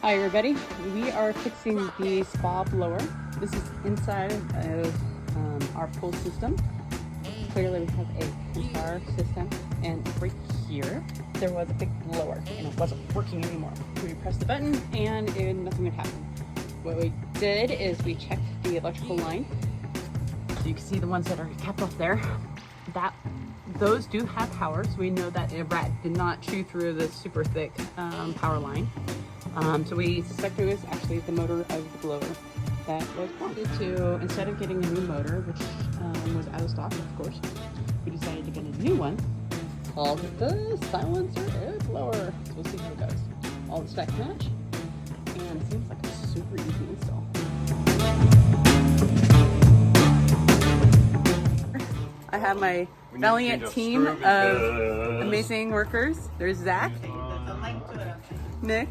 Hi everybody, we are fixing the spa blower. This is inside of our pool system. Clearly we have a car system, and right here there was a big blower and it wasn't working anymore. We pressed the button and nothing would happen. What we did is we checked the electrical line. So you can see the ones that are kept off there. Those do have power, so we know that a rat did not chew through the super thick power line. So we suspect it was actually the motor of the blower that was wrong. Instead of getting a new motor, which was out of stock, of course, we decided to get a new one called the silencer air blower. So we'll see how it goes. All the specs match, and it seems like a super easy install. I have my valiant team of amazing workers. There's Zach, Nick,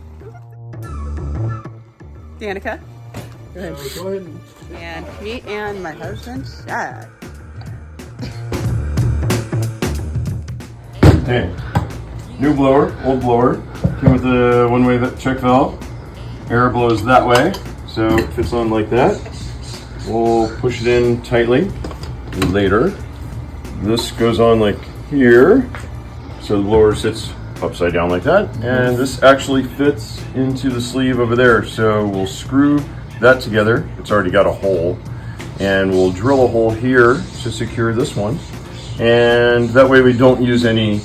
Danica, and me and my husband, Shad. Hey, new blower, old blower. Came with a one-way check valve. Air blows that way, so it fits on like that. We'll push it in tightly later. This goes on like here, so the blower sits upside down like that, and this actually fits into the sleeve over there. So we'll screw that together. It's already got a hole, and we'll drill a hole here to secure this one, and that way we don't use any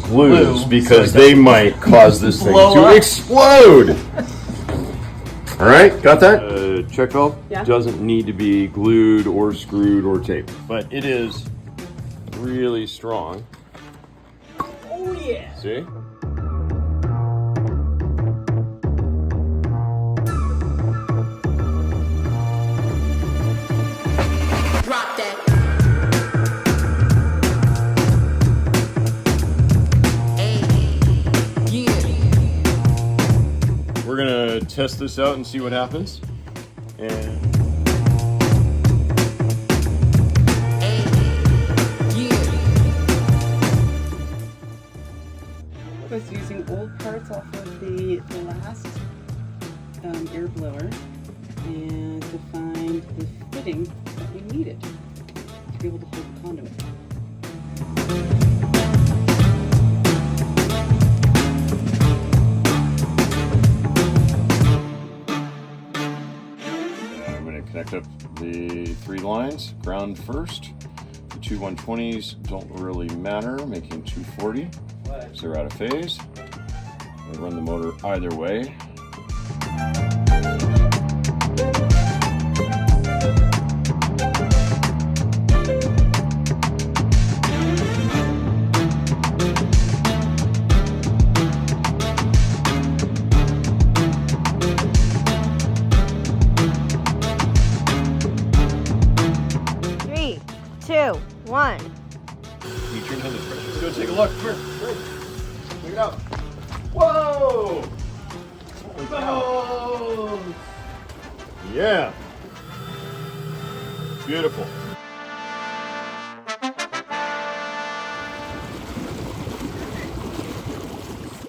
glues because they might cause this thing to explode. All right, got that? Check valve doesn't need to be glued or screwed or taped, but it is really strong. Oh yeah! See? Drop that. We're gonna test this out and see what happens. And I was using old parts off of the last air blower and to find the fitting that we needed to be able to hold the conduit. I'm gonna connect up the 3 lines. Ground first. The 2 120s don't really matter, making 240. So they're out of phase. I run the motor either way. Three, 2, 1. You turn down the pressure. Let's go take a look. Come here. Check it out. Whoa! Holy cow. Yeah. Beautiful.